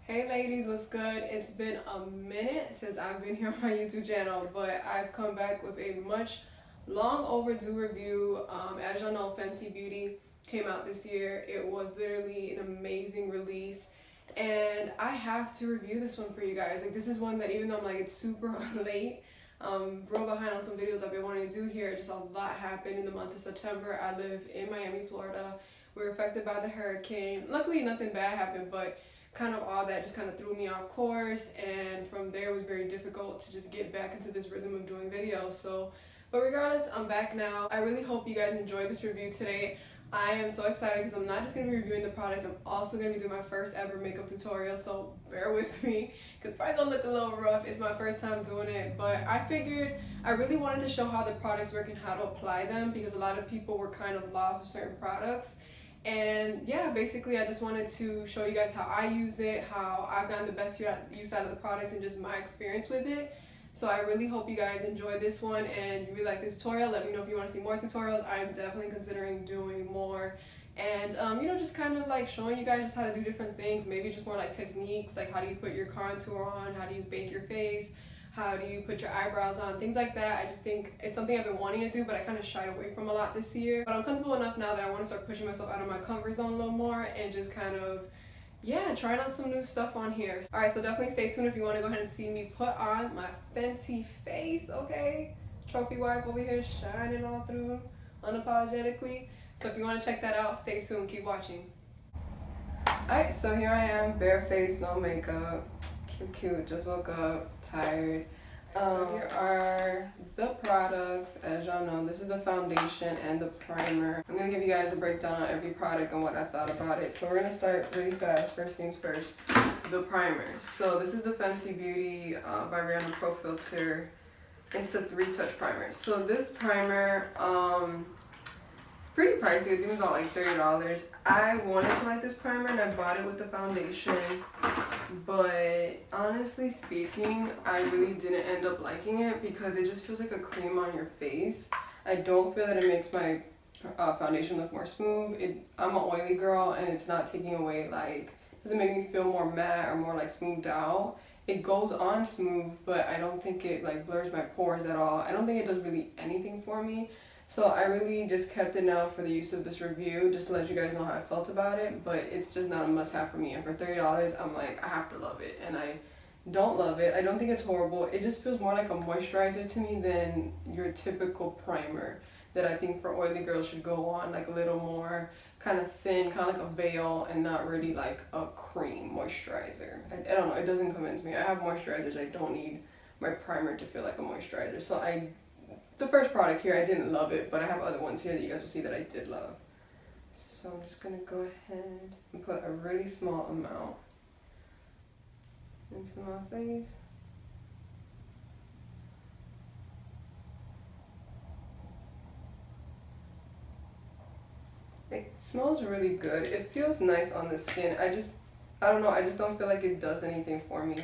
Hey ladies, what's good? It's been a minute since I've been here on my YouTube channel, but I've come back with a much long overdue review. As y'all know, Fenty Beauty came out this year. It was literally an amazing release, and I have to review this one for you guys. Like, this is one that even though I'm like it's super late, real behind on some videos I've been wanting to do here, just a lot happened in the month of September. I live in Miami, Florida. We were affected by the hurricane. Luckily, nothing bad happened, but kind of all that just kind of threw me off course, and from there it was very difficult to just get back into this rhythm of doing videos. But regardless, I'm back now. I really hope you guys enjoyed this review today. I am so excited because I'm not just going to be reviewing the products, I'm also going to be doing my first ever makeup tutorial, so bear with me because it's probably going to look a little rough. It's my first time doing it, but I figured I really wanted to show how the products work and how to apply them, because a lot of people were kind of lost with certain products. And yeah, basically I just wanted to show you guys how I used it, how I've gotten the best use out of the products, and just my experience with it. So I really hope you guys enjoy this one and you really like this tutorial. Let me know if you want to see more tutorials. I'm definitely considering doing more. And just kind of like showing you guys just how to do different things, maybe just more like techniques, like how do you put your contour on, how do you bake your face, how do you put your eyebrows on, things like that. I just think it's something I've been wanting to do, but I kind of shied away from a lot this year. But I'm comfortable enough now that I want to start pushing myself out of my comfort zone a little more and just kind of, yeah, trying out some new stuff on here. Alright, so definitely stay tuned if you want to go ahead and see me put on my Fenty face, okay? Trophy wife over here shining all through unapologetically. So if you want to check that out, stay tuned, keep watching. Alright, so here I am, barefaced, no makeup. Cute, just woke up, tired. So here are the products. As y'all know, this is the foundation and the primer. I'm gonna give you guys a breakdown on every product and what I thought about it. So we're gonna start really fast. First things first, the primer. So this is the Fenty Beauty by Rihanna Pro Filt'r Instant Retouch Primer. So this primer, pretty pricey. I think it was about like $30. I wanted to like this primer and I bought it with the foundation, but honestly speaking, I really didn't end up liking it because it just feels like a cream on your face. I don't feel that it makes my foundation look more smooth. I'm an oily girl and it's not taking away, like, doesn't make me feel more matte or more like smoothed out. It goes on smooth, but I don't think it like blurs my pores at all. I don't think it does really anything for me. So I really just kept it now for the use of this review, just to let you guys know how I felt about it, but it's just not a must-have for me. And for $30, I'm like, I have to love it, and I don't love it. I don't think it's horrible. It just feels more like a moisturizer to me than your typical primer that I think for oily girls should go on, like a little more kind of thin, kind of like a veil, and not really like a cream moisturizer. I don't know, it doesn't convince me. I have moisturizers, I don't need my primer to feel like a moisturizer. So the first product here, I didn't love it, but I have other ones here that you guys will see that I did love. So I'm just going to go ahead and put a really small amount into my face. It smells really good. It feels nice on the skin. I don't know, I just don't feel like it does anything for me.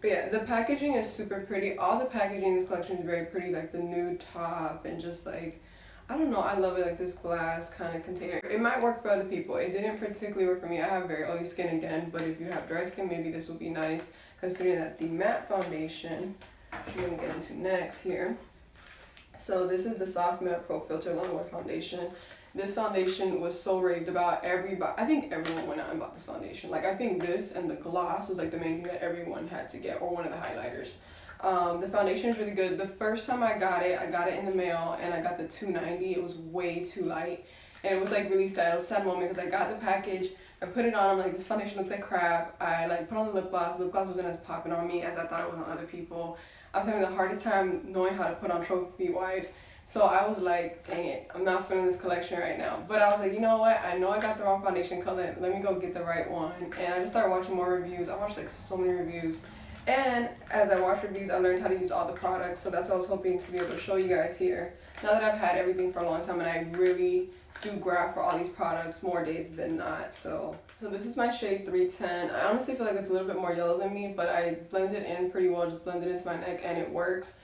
But yeah, the packaging is super pretty. All the packaging in this collection is very pretty, like the nude top and just like, I don't know, I love it, like this glass kind of container. It might work for other people. It didn't particularly work for me. I have very oily skin again, but if you have dry skin, maybe this will be nice, considering that the matte foundation, which I'm going to get into next here. So this is the Soft Matte Pro Filt'r Longwear Foundation. This foundation was so raved about. I think everyone went out and bought this foundation. Like, I think this and the gloss was like the main thing that everyone had to get, or one of the highlighters. The foundation is really good. The first time I got it in the mail, and I got the $2.90. It was way too light, and it was like really sad. It was a sad moment because I got the package, I put it on, I'm like, this foundation looks like crap. I like put on the lip gloss. The lip gloss wasn't as popping on me as I thought it was on other people. I was having the hardest time knowing how to put on Trophy Wife. So I was like, dang it, I'm not feeling this collection right now. But I was like, you know what? I know I got the wrong foundation color. Let me go get the right one. And I just started watching more reviews. I watched like so many reviews. And as I watched reviews, I learned how to use all the products. So that's what I was hoping to be able to show you guys here. Now that I've had everything for a long time, and I really do grab for all these products more days than not. So this is my shade 310. I honestly feel like it's a little bit more yellow than me, but I blended in pretty well, just blended into my neck, and it works.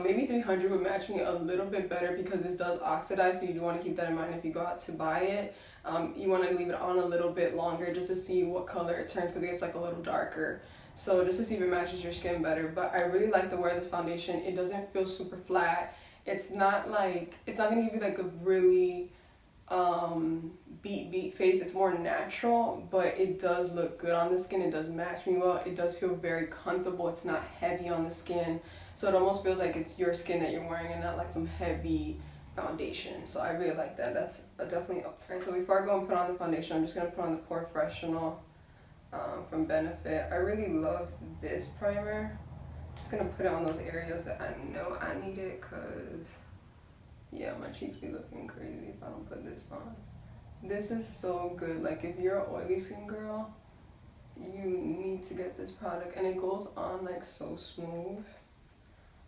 Maybe 300 would match me a little bit better because this does oxidize, so you do want to keep that in mind if you go out to buy it. you want to leave it on a little bit longer just to see what color it turns, because it gets like a little darker. So just to see if it matches your skin better. But I really like to wear this foundation. It doesn't feel super flat. It's not like, it's not gonna give you like a really beat face. It's more natural, but it does look good on the skin. It does match me well. It does feel very comfortable. It's not heavy on the skin, so it almost feels like it's your skin that you're wearing and not like some heavy foundation. So I really like that. That's definitely up. Alright, so before I go and put on the foundation, I'm just gonna put on the Porefessional from Benefit. I really love this primer. I'm just gonna put it on those areas that I know I need it, cause yeah, my cheeks be looking crazy if I don't put this on. This is so good. Like if you're an oily skin girl, you need to get this product, and it goes on like so smooth.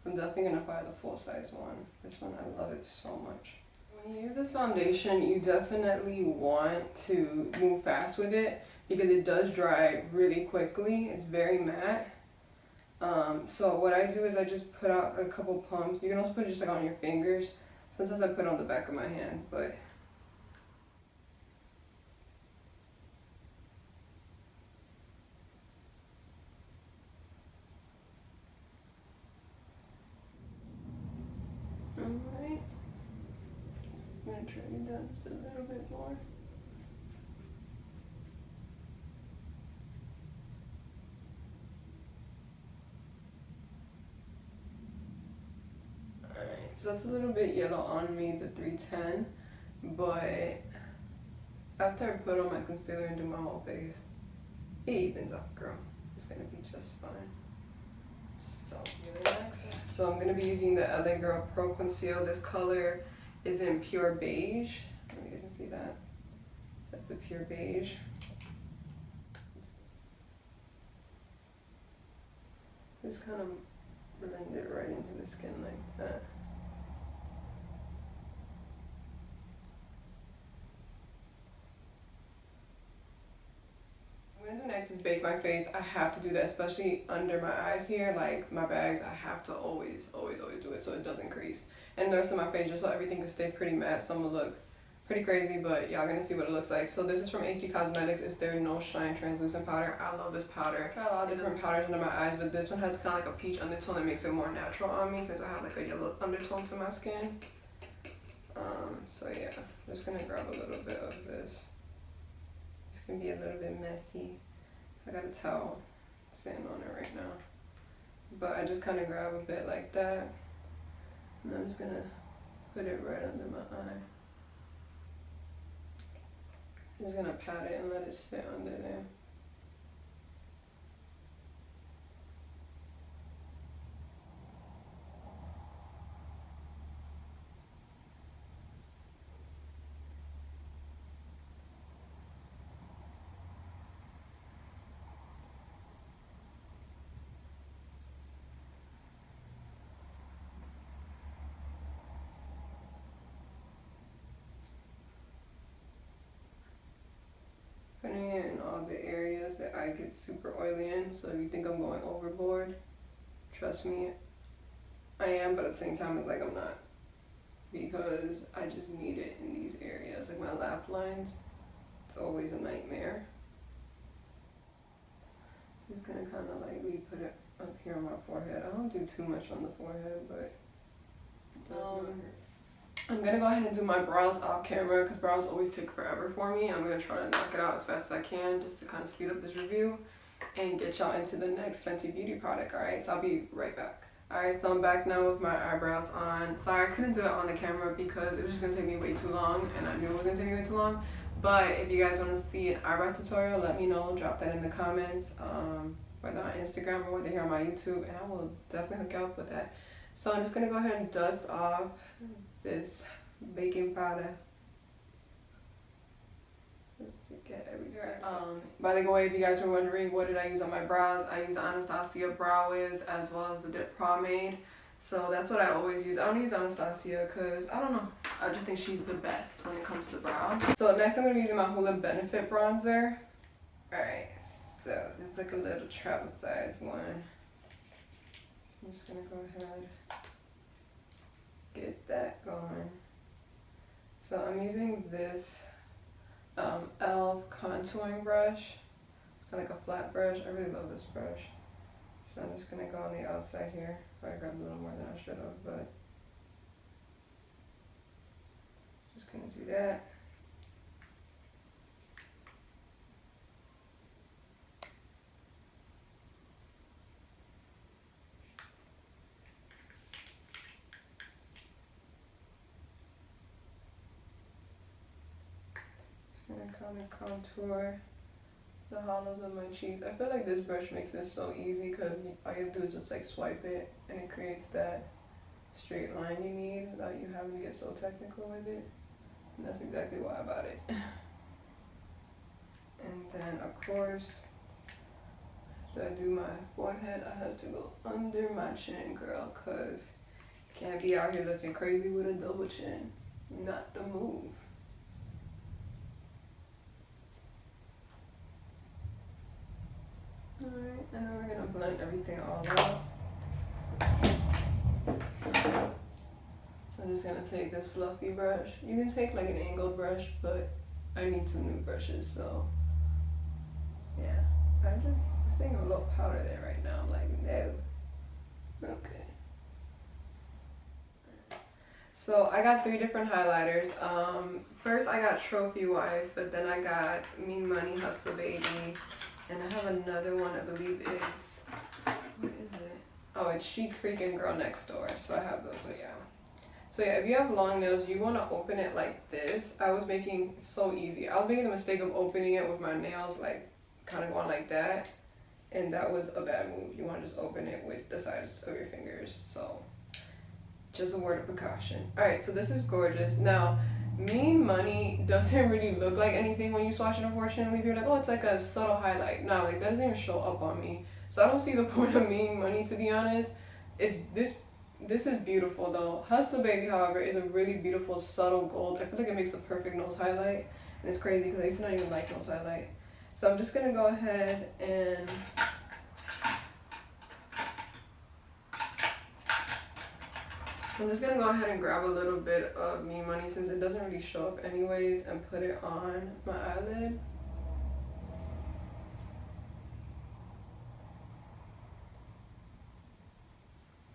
I'm definitely gonna buy the full size one. This one, I love it so much. When you use this foundation, you definitely want to move fast with it because it does dry really quickly. It's very matte. So what I do is I just put out a couple pumps. You can also put it just like on your fingers. Sometimes I put it on the back of my hand, but alright. I'm gonna try it down just a little bit more. So that's a little bit yellow on me, the 310, but after I put on my concealer and do my whole face, it evens up, girl. It's gonna be just fine. So next, so I'm gonna be using the LA Girl Pro Conceal. This color is in pure beige. Let me guys can see that. That's the pure beige. Just kind of blend it right into the skin like that. What I'm gonna do next is bake my face. I have to do that, especially under my eyes here, like my bags. I have to always do it so it doesn't crease. And the rest of my face, just so everything can stay pretty matte. Some will look pretty crazy, but y'all gonna see what it looks like. So this is from AC Cosmetics. It's their No Shine Translucent Powder. I love this powder. I tried a lot of different powders under my eyes, but this one has kind of like a peach undertone that makes it more natural on me since I have like a yellow undertone to my skin. So yeah, I'm just gonna grab a little bit of this. It's gonna be a little bit messy, so I got a towel sitting on it right now. But I just kind of grab a bit like that, and I'm just gonna put it right under my eye. I'm just gonna pat it and let it sit under there. Putting it in all the areas that I get super oily in. So if you think I'm going overboard, trust me, I am, but at the same time it's like I'm not. Because I just need it in these areas, like my laugh lines. It's always a nightmare. I'm just gonna kind of lightly put it up here on my forehead. I don't do too much on the forehead, but it does not hurt. I'm gonna go ahead and do my brows off camera because brows always take forever for me. I'm gonna try to knock it out as fast as I can just to kind of speed up this review and get y'all into the next Fenty Beauty product, alright? So I'll be right back. Alright, so I'm back now with my eyebrows on. Sorry, I couldn't do it on the camera because it was just gonna take me way too long, and I knew it was gonna take me way too long. But if you guys want to see an eyebrow tutorial, let me know. Drop that in the comments, whether on Instagram or whether here on my YouTube, and I will definitely hook you up with that. So I'm just gonna go ahead and dust off this baking powder just to get everything. By the way, if you guys were wondering what did I use on my brows, I used the Anastasia Brow Wiz as well as the Dip Pomade. So that's what I always use. I don't use Anastasia because I don't know. I just think she's the best when it comes to brows. So next I'm gonna be using my Hoola Benefit bronzer. Alright, so this is like a little travel size one. So I'm just gonna go ahead, get that going. So I'm using this e.l.f. contouring brush. It's kind of like a flat brush. I really love this brush. So I'm just gonna go on the outside here. I grabbed a little more than I should have, but just gonna do that. Just gonna kind of contour the hollows of my cheeks. I feel like this brush makes this so easy because all you have to do is just like swipe it and it creates that straight line you need without you having to get so technical with it. And that's exactly why I bought it. And then of course, after I do my forehead, I have to go under my chin, girl, cause can't be out here looking crazy with a double chin. Not the move. Alright, and then we're gonna blend everything all out. So I'm just gonna take this fluffy brush. You can take like an angled brush, but I need some new brushes, so yeah. I'm just seeing a little powder there right now. I'm like, no. Okay. So I got 3 different highlighters. First I got Trophy Wife, but then I got Mean Money Hustler Baby. And I have another one, I believe it's, what is it? Oh, it's Chic, Freak, and Girl Next Door. So I have those, so yeah. So yeah, if you have long nails, you want to open it like this. I was making so easy. I was making the mistake of opening it with my nails like kind of going like that. And that was a bad move. You want to just open it with the sides of your fingers. So just a word of precaution. Alright, so this is gorgeous. Now, Mean Money doesn't really look like anything when you swatch it, unfortunately. You're like, oh, it's like a subtle highlight. No, like that doesn't even show up on me. So I don't see the point of Mean Money, to be honest. It's this is beautiful though. Hustler Baby, however, is a really beautiful subtle gold. I feel like it makes a perfect nose highlight. And it's crazy because I used to not even like nose highlight. So I'm just gonna go ahead and grab a little bit of Mean Money since it doesn't really show up anyways and put it on my eyelid.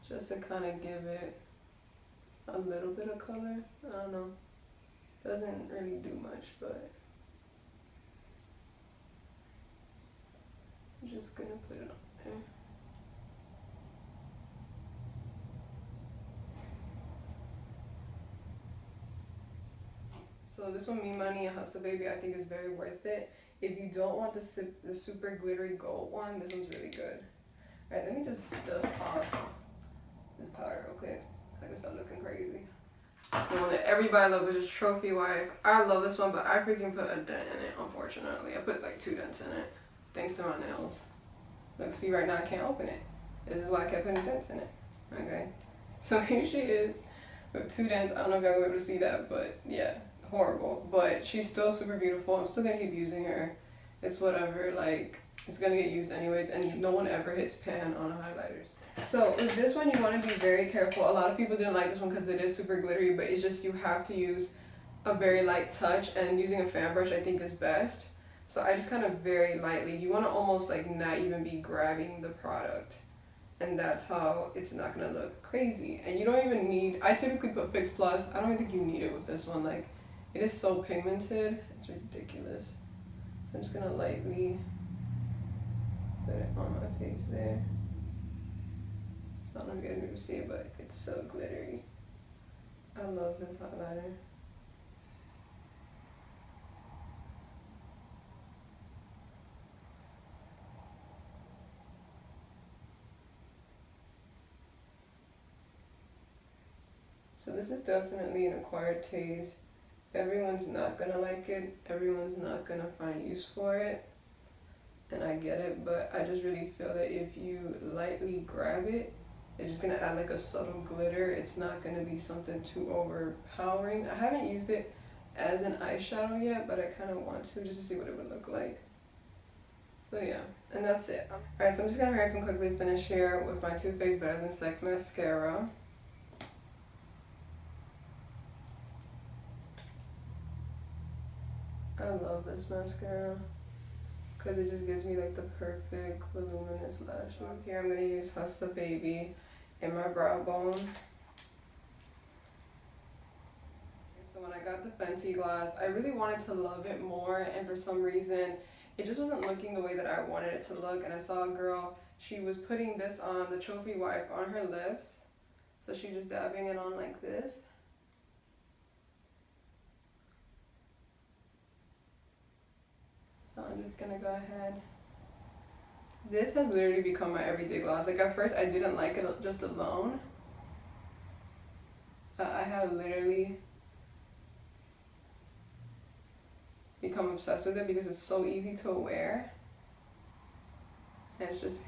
Just to kind of give it a little bit of color. I don't know. Doesn't really do much, but I'm just gonna put it on there. So this one, Mean Money and Hustler Baby, I think is very worth it. If you don't want the super glittery gold one, this one's really good. Alright, let me just dust off this powder real quick. I can start looking crazy. The one that everybody loves is Trophy Wife. I love this one, but I freaking put a dent in it, unfortunately. I put like 2 dents in it, thanks to my nails. Look, see right now I can't open it. This is why I kept putting dents in it. Okay, so here she is with 2 dents. I don't know if y'all will be able to see that, but yeah, horrible. But she's still super beautiful. I'm still gonna keep using her. It's whatever, like, it's gonna get used anyways, and no one ever hits pan on highlighters. So with this one, you want to be very careful. A lot of people didn't like this one because it is super glittery, but it's just you have to use a very light touch, and using a fan brush I think is best. So I just kind of very lightly, you want to almost like not even be grabbing the product, and that's how it's not going to look crazy. And you don't even need, I typically put Fix Plus. I don't even think you need it with this one. Like, it is so pigmented, it's ridiculous. So I'm just going to lightly put it on my face there. I don't know if you guys can see it, but it's so glittery. I love this highlighter. So this is definitely an acquired taste. Everyone's not gonna like it. Everyone's not gonna find use for it. And I get it, but I just really feel that if you lightly grab it, it's just gonna add like a subtle glitter. It's not gonna be something too overpowering. I haven't used it as an eyeshadow yet, but I kind of want to just to see what it would look like. So yeah, and that's it. Alright, so I'm just gonna hurry up and quickly finish here with my Too Faced Better Than Sex mascara. I love this mascara because it just gives me like the perfect voluminous lash look. Here I'm going to use Hustler Baby in my brow bone. So when I got the Fenty gloss, I really wanted to love it more, and for some reason it just wasn't looking the way that I wanted it to look. And I saw a girl, she was putting this on, the trophy wipe, on her lips. So she's just dabbing it on like this. So I'm just gonna go ahead. This has literally become my everyday gloss. Like at first I didn't like it just alone. But I have literally become obsessed with it because it's so easy to wear. And it's just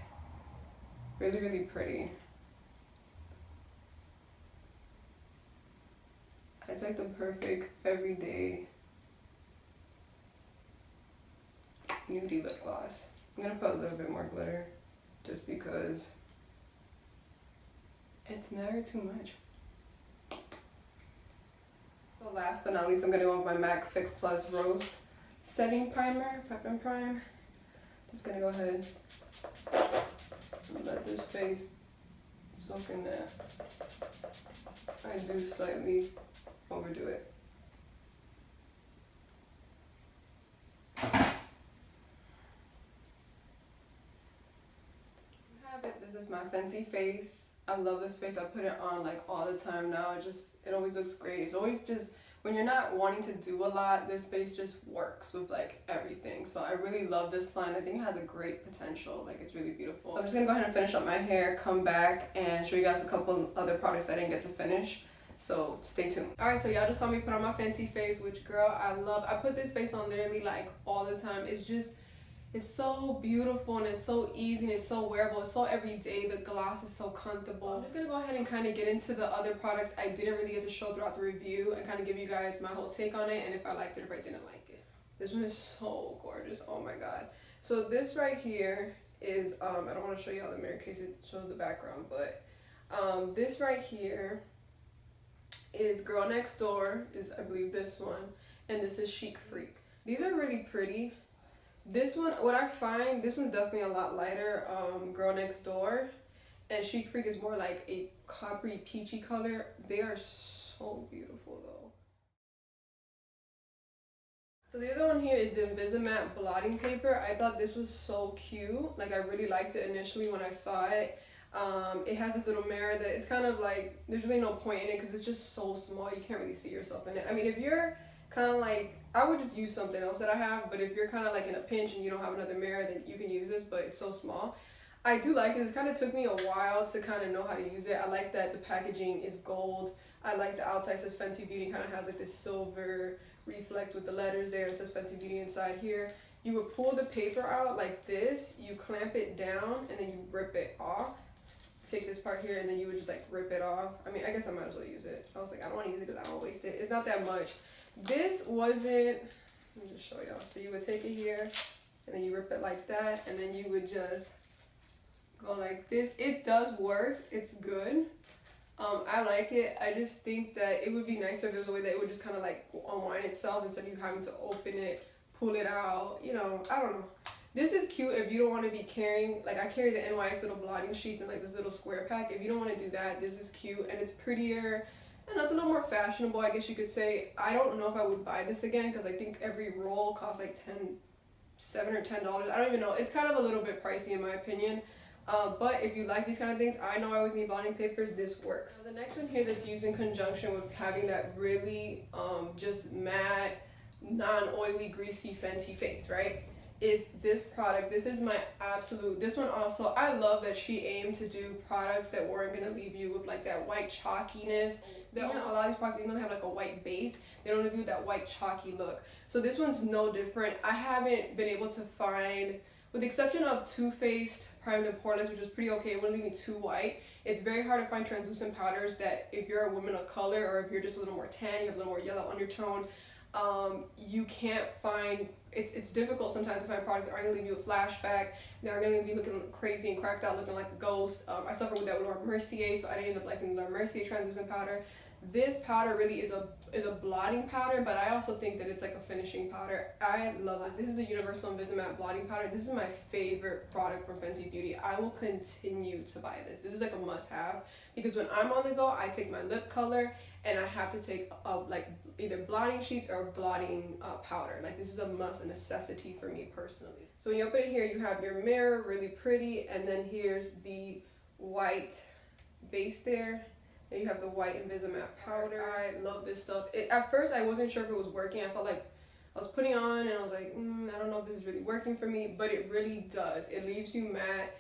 really, really pretty. It's like the perfect everyday nudie lip gloss. I'm gonna put a little bit more glitter just because it's never too much. So last but not least, I'm gonna go with my MAC Fix Plus Rose Setting Primer, Prep and Prime. Just gonna go ahead and let this face soak in that. I do slightly overdo it. You have it. This is my Fenty face. I love this face. I put it on like all the time now. It always looks great. It's always just, when you're not wanting to do a lot, this face just works with like everything. So I really love this line. I think it has a great potential. Like, it's really beautiful. So I'm just gonna go ahead and finish up my hair, come back and show you guys a couple other products I didn't get to finish. So stay tuned. Alright, so y'all just saw me put on my Fenty face, which girl, I love. I put this face on literally like all the time. It's so beautiful and it's so easy and it's so wearable. It's so everyday. The gloss is so comfortable. I'm just gonna go ahead and kind of get into the other products I didn't really get to show throughout the review and kind of give you guys my whole take on it and if I liked it or if I didn't like it. This one is so gorgeous. Oh my god. So this right here is, I don't want to show you all the mirror in case it shows the background, but this right here is Girl Next Door, is I believe this one, and this is Chic Freak. These are really pretty. This one, what I find, this one's definitely a lot lighter, Girl Next Door, and Chic Freak is more like a coppery peachy color. They are so beautiful though. So the other one here is the Invisimatte blotting paper. I thought this was so cute. Like, I really liked it initially when I saw it. It has this little mirror that it's kind of like, there's really no point in it because it's just so small, you can't really see yourself in it. I mean, if you're kind of like, I would just use something else that I have, but if you're kind of like in a pinch and you don't have another mirror, then you can use this, but it's so small. I do like it. It kind of took me a while to kind of know how to use it. I like that the packaging is gold. I like the outside says Fenty Beauty, kind of has like this silver reflect with the letters there. It says Fenty Beauty inside here. You would pull the paper out like this, you clamp it down, and then you rip it off. Take this part here and then you would just like rip it off. I mean, I guess I might as well use it. I was like, I don't want to use it because I don't want to waste it. It's not that much. This wasn't, let me just show y'all. So you would take it here and then you rip it like that and then you would just go like this. It does work. It's good. I like it. I just think that it would be nicer if there was a way that it would just kind of like unwind itself instead of you having to open it, pull it out, you know, I don't know. This is cute if you don't want to be carrying, like I carry the NYX little blotting sheets in like this little square pack. If you don't want to do that, this is cute and it's prettier and it's a little more fashionable, I guess you could say. I don't know if I would buy this again because I think every roll costs like $7 or $10. I don't even know. It's kind of a little bit pricey in my opinion. But if you like these kind of things, I know I always need blotting papers, this works. The next one here that's used in conjunction with having that really just matte, non-oily, greasy Fenty face, right, is this product. This is my absolute, this one also, I love that she aimed to do products that weren't going to leave you with like that white chalkiness. A lot of these products, even though they have like a white base, they don't leave you with that white chalky look. So this one's no different. I haven't been able to find, with the exception of Too Faced Primed and Poreless, which was pretty okay, it wouldn't leave me too white. It's very hard to find translucent powders that if you're a woman of color or if you're just a little more tan, you have a little more yellow undertone, you can't find, it's difficult sometimes to find products that aren't going to leave you a flashback, they are going to be looking crazy and cracked out, looking like a ghost. I suffered with that with Laura Mercier, so I didn't end up liking the Laura Mercier translucent powder. This powder really is a blotting powder, but I also think that it's like a finishing powder. I love this. This is the Universal Invisimatte Blotting Powder. This is my favorite product from Fenty Beauty. I will continue to buy this. This is like a must-have because when I'm on the go, I take my lip color and I have to take like either blotting sheets or blotting powder. Like this is a must, a necessity for me personally. So when you open it here, you have your mirror, really pretty, and then here's the white base there. Then you have the white Invisimatte powder. I love this stuff. At first, I wasn't sure if it was working. I felt like I was putting on and I was like, I don't know if this is really working for me, but it really does. It leaves you matte.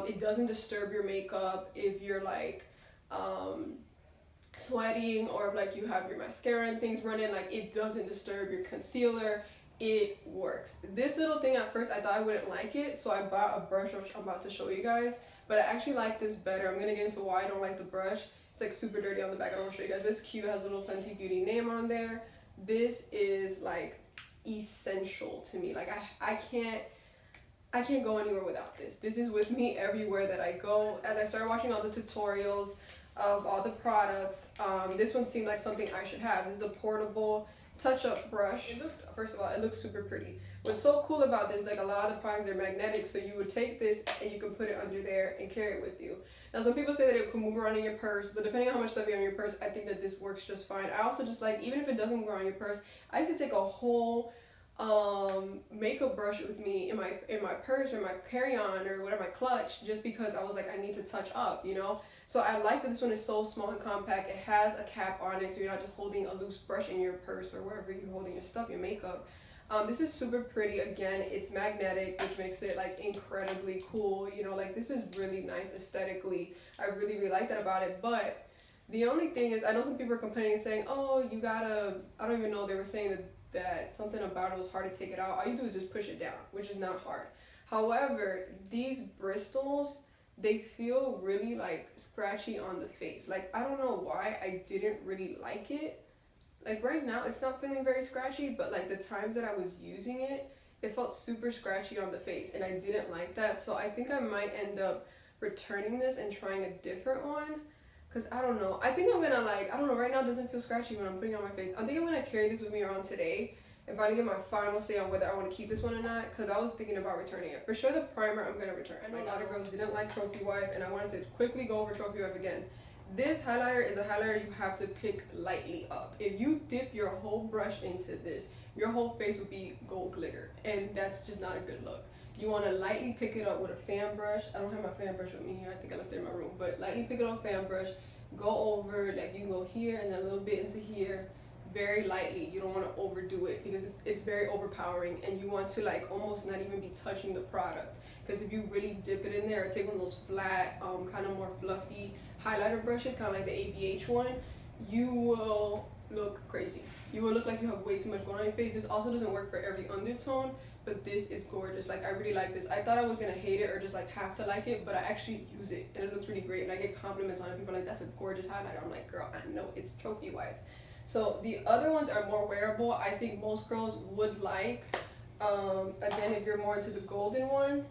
It doesn't disturb your makeup if you're like sweating or if like you have your mascara and things running. Like it doesn't disturb your concealer. It works. This little thing at first I thought I wouldn't like it, so I bought a brush which I'm about to show you guys, but I actually like this better. I'm gonna get into why I don't like the brush. It's like super dirty on the back. I don't want to show you guys, but it's cute. It has a little Fenty Beauty name on there. This is like essential to me. Like I can't go anywhere without this. This is with me everywhere that I go. As I started watching all the tutorials of all the products, this one seemed like something I should have. This is the portable touch-up brush. It looks, first of all, it looks super pretty. What's so cool about this, like a lot of the products are magnetic, so you would take this and you can put it under there and carry it with you. Now some people say that it can move around in your purse, but depending on how much stuff you have in your purse, I think that this works just fine. I also just like, even if it doesn't move around in your purse, I used to take a whole makeup brush with me in my purse or my carry-on or whatever, my clutch, just because I was like, I need to touch up, you know. So I like that this one is so small and compact. It has a cap on it, so you're not just holding a loose brush in your purse or wherever you're holding your stuff, your makeup. This is super pretty. Again, it's magnetic, which makes it like incredibly cool, you know. Like this is really nice aesthetically. I really like that about it. But the only thing is, I know some people are complaining and saying, oh, you gotta, I don't even know, they were saying that something about it was hard to take it out. All you do is just push it down, which is not hard. However, these bristles, they feel really like scratchy on the face. Like I don't know why I didn't really like it. Like right now it's not feeling very scratchy, but like the times that I was using it, it felt super scratchy on the face and I didn't like that. So I think I might end up returning this and trying a different one. Cause I don't know, I think I'm gonna like, I don't know, right now it doesn't feel scratchy when I'm putting it on my face. I think I'm gonna carry this with me around today and finally get my final say on whether I want to keep this one or not, because I was thinking about returning it. For sure the primer I'm gonna return. I know a lot of girls didn't like Trophy Wife and I wanted to quickly go over Trophy Wife again. This highlighter is a highlighter you have to pick lightly up. If you dip your whole brush into this, your whole face will be gold glitter and that's just not a good look. You want to lightly pick it up with a fan brush. I don't have my fan brush with me here. I think I left it in my room. But lightly pick it up with a fan brush. Go over, like you can go here and then a little bit into here. Very lightly. You don't want to overdo it because it's very overpowering. And you want to like almost not even be touching the product. Because if you really dip it in there or take one of those flat, kind of more fluffy highlighter brushes, kind of like the ABH one, you will look crazy. You will look like you have way too much going on your face. This also doesn't work for every undertone. But this is gorgeous. Like I really like this. I thought I was gonna hate it or just like have to like it, but I actually use it and it looks really great. And I get compliments on it. People are like, that's a gorgeous highlighter. I'm like, girl, I know it's Trophy Wife. So the other ones are more wearable. I think most girls would like. Again, if you're more into the golden one,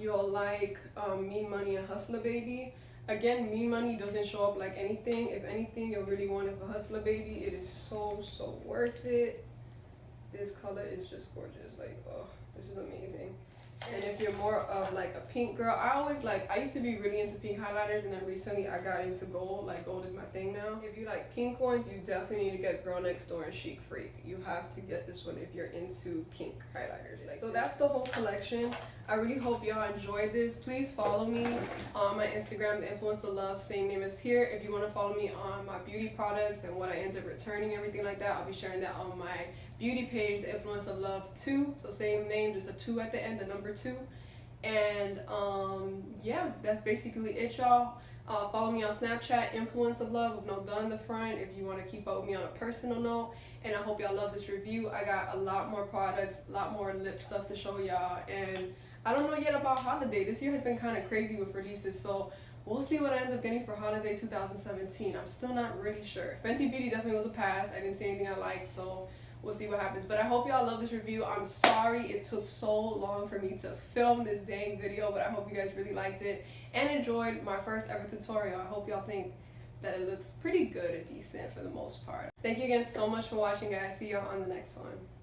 you'll like Mean Money and Hustler Baby. Again, Mean Money doesn't show up like anything. If anything, you'll really want it for Hustler Baby. It is so worth it. This color is just gorgeous. Like, oh, this is amazing. And if you're more of like a pink girl, I used to be really into pink highlighters and then recently I got into gold. Like gold is my thing now. If you like pink ones, you definitely need to get Girl Next Door and Chic Phreak. You have to get this one if you're into pink highlighters. Like, so that's the whole collection. I really hope y'all enjoyed this. Please follow me on my Instagram, The Influence of Love, same name as here. If you want to follow me on my beauty products and what I end up returning, everything like that, I'll be sharing that on my beauty page, The Influence of Love 2. So same name, just a 2 at the end, the number 2. And yeah, that's basically it, y'all. Follow me on Snapchat, Influence of Love with no the in the front, if you want to keep up with me on a personal note. And I hope y'all love this review. I got a lot more products, a lot more lip stuff to show y'all. And I don't know yet about holiday. This year has been kind of crazy with releases, so we'll see what I end up getting for holiday 2017. I'm still not really sure. Fenty Beauty definitely was a pass. I didn't see anything I liked, so we'll see what happens. But I hope y'all love this review. I'm sorry it took so long for me to film this dang video, but I hope you guys really liked it and enjoyed my first ever tutorial. I hope y'all think that it looks pretty good and decent for the most part. Thank you again so much for watching, guys. See y'all on the next one.